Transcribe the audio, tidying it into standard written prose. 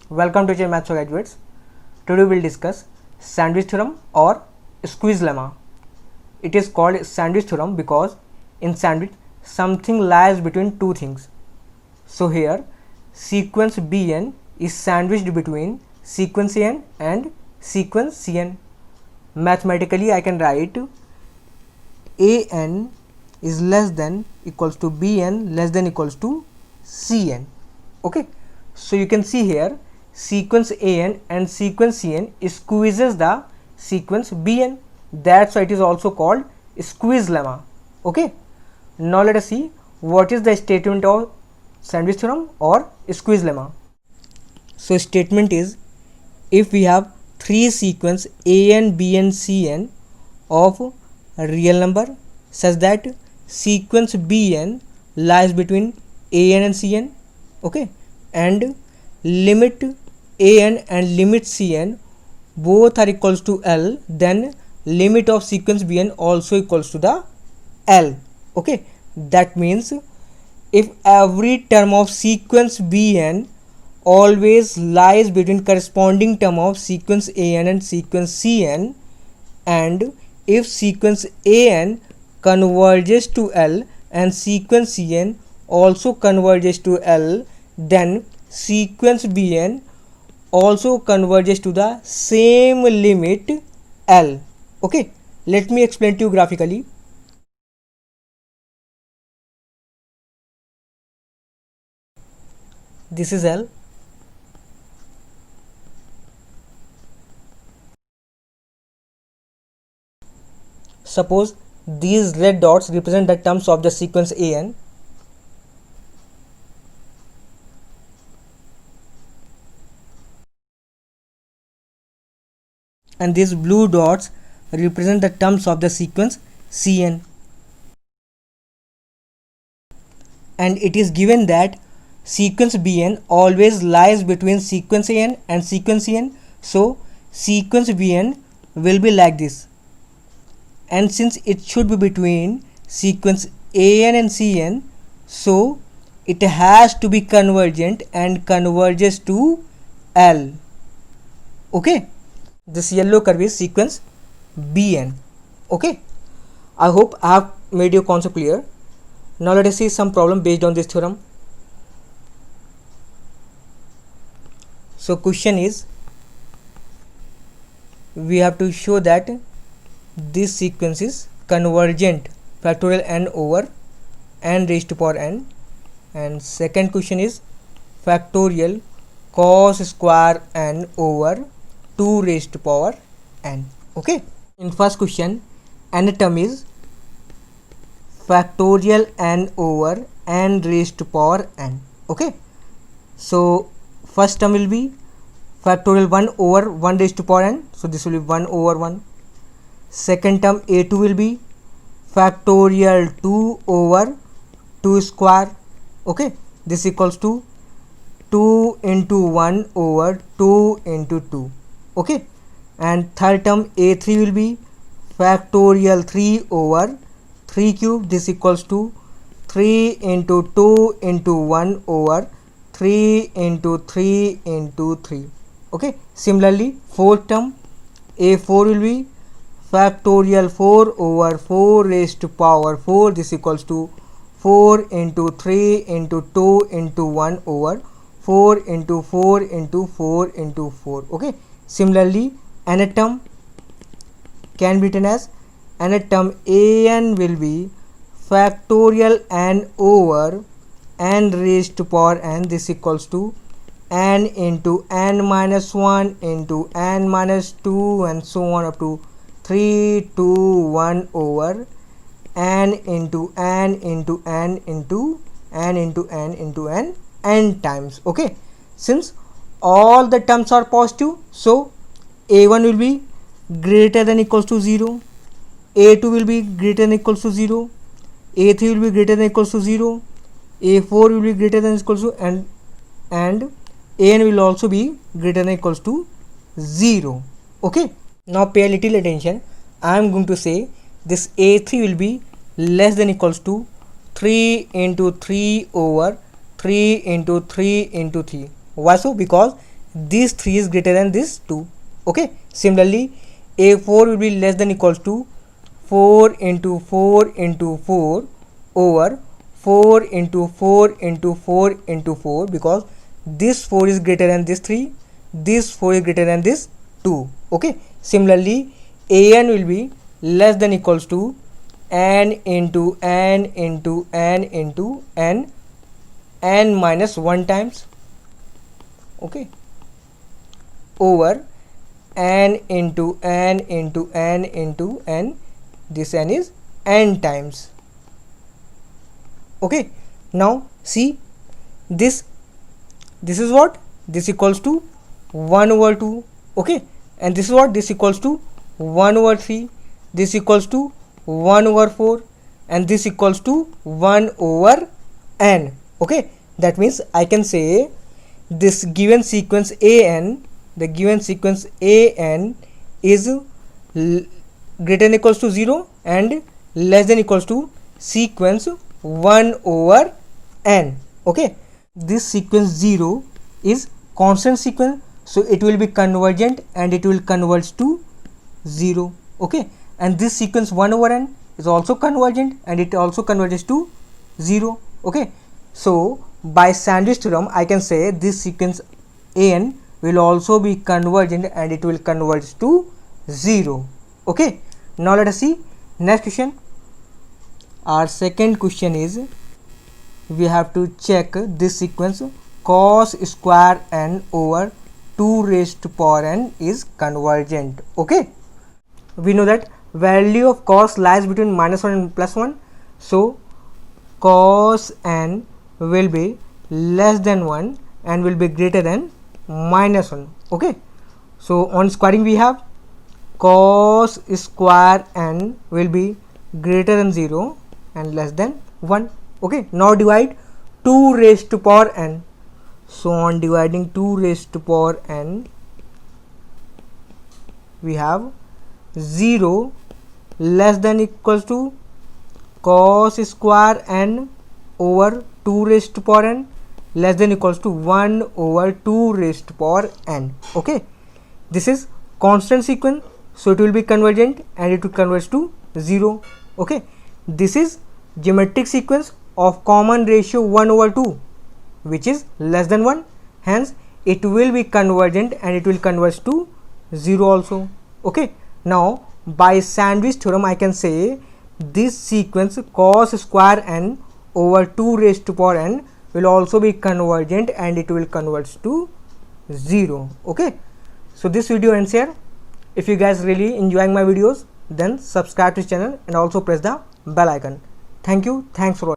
Welcome to J Maths for Graduates. Today we will discuss sandwich theorem or squeeze lemma. It is called sandwich theorem because in sandwich something lies between two things. So here sequence Bn is sandwiched between sequence An and sequence Cn. Mathematically I can write An is less than equals to Bn less than equals to Cn. Okay, so you can see here sequence An and sequence Cn squeezes the sequence Bn. That's why it is also called squeeze lemma. Okay, now let us see what is the statement of sandwich theorem or squeeze lemma. So statement is, if we have three sequence An, Bn, Cn of a real number such that sequence Bn lies between An and Cn, okay, and limit An and limit Cn both are equals to L, then limit of sequence Bn also equals to the L. Okay, that means if every term of sequence Bn always lies between corresponding term of sequence An and sequence Cn, and if sequence An converges to L and sequence Cn also converges to L, then sequence Bn also converges to the same limit L. Okay, let me explain to you graphically. This is L. Suppose these red dots represent the terms of the sequence An. And these blue dots represent the terms of the sequence Cn. And it is given that sequence Bn always lies between sequence An and sequence Cn. So sequence Bn will be like this. And since it should be between sequence An and Cn, so it has to be convergent and converges to L. Okay, this yellow curve is sequence Bn. Okay, I hope I have made your concept clear. Now let us see some problem based on this theorem. So question is, we have to show that this sequence is convergent factorial n over n raised to power n, and second question is factorial cos square n over 2 raised to power n. Okay, in first question n term is factorial n over n raised to power n. Okay, so first term will be factorial 1 over 1 raised to power n, so this will be 1 over 1. Second term a2 will be factorial 2 over 2 square. Okay, this equals to 2 into 1 over 2 into 2. Okay, and third term a3 will be factorial 3 over 3 cube. This equals to 3 into 2 into 1 over 3 into 3 into 3. Okay, similarly fourth term a4 will be factorial 4 over 4 raised to power 4. This equals to 4 into 3 into 2 into 1 over 4 into 4 into 4 into 4. Okay, similarly nth term can be written as nth term an will be factorial n over n raised to power n. This equals to n into n minus 1 into n minus 2 and so on up to 3 to 1 over n into n into n into n into n into n n times. Okay, since all the terms are positive, so a1 will be greater than equals to 0, a2 will be greater than equals to 0, a3 will be greater than equals to 0, a4 will be greater than equals to and an will also be greater than equals to 0. Okay, now pay a little attention. I am going to say this a3 will be less than equals to 3 into 3 over 3 into 3 into 3. Why so? Because this 3 is greater than this 2. Okay, similarly a4 will be less than equals to 4 into 4 into 4 over 4 into 4 into 4 into 4, because this 4 is greater than this 3, this 4 is greater than this 2. Okay, similarly an will be less than equals to n into n into n into n minus 1 times, okay, over n into n into n into n, this n is n times. Okay, now see this is what, this equals to 1 over 2. Okay, and this is what, this equals to 1 over 3, this equals to 1 over 4, and this equals to 1 over n. Okay, that means I can say this given sequence an, the given sequence an is greater than equals to 0 and less than equals to sequence 1 over n. Okay, this sequence 0 is constant sequence, so it will be convergent and it will converge to 0. Okay, and this sequence 1 over n is also convergent and it also converges to 0. Okay, so by sandwich theorem I can say this sequence an will also be convergent and it will converge to 0. Okay, now let us see next question. Our second question is, we have to check this sequence cos square n over 2 raised to power n is convergent. Okay, we know that value of cos lies between -1 and +1, so cos n will be less than 1 and will be greater than -1. Okay, so on squaring we have cos square n will be greater than 0 and less than 1. Okay, now divide 2 raised to power n. So on dividing 2 raised to power n, we have 0 less than equals to cos square n over 2 raised to power n less than equals to 1 over 2 raised to power n. Okay, this is constant sequence, so it will be convergent and it will converge to 0. Okay, this is geometric sequence of common ratio 1 over 2 which is less than 1, hence it will be convergent and it will converge to 0 also. Okay, now by sandwich theorem I can say this sequence cos square n over 2 raised to power n will also be convergent and it will converge to 0. Okay, so this video ends here. If you guys really enjoying my videos, then subscribe to this channel and also press the bell icon. Thank you, thanks for watching.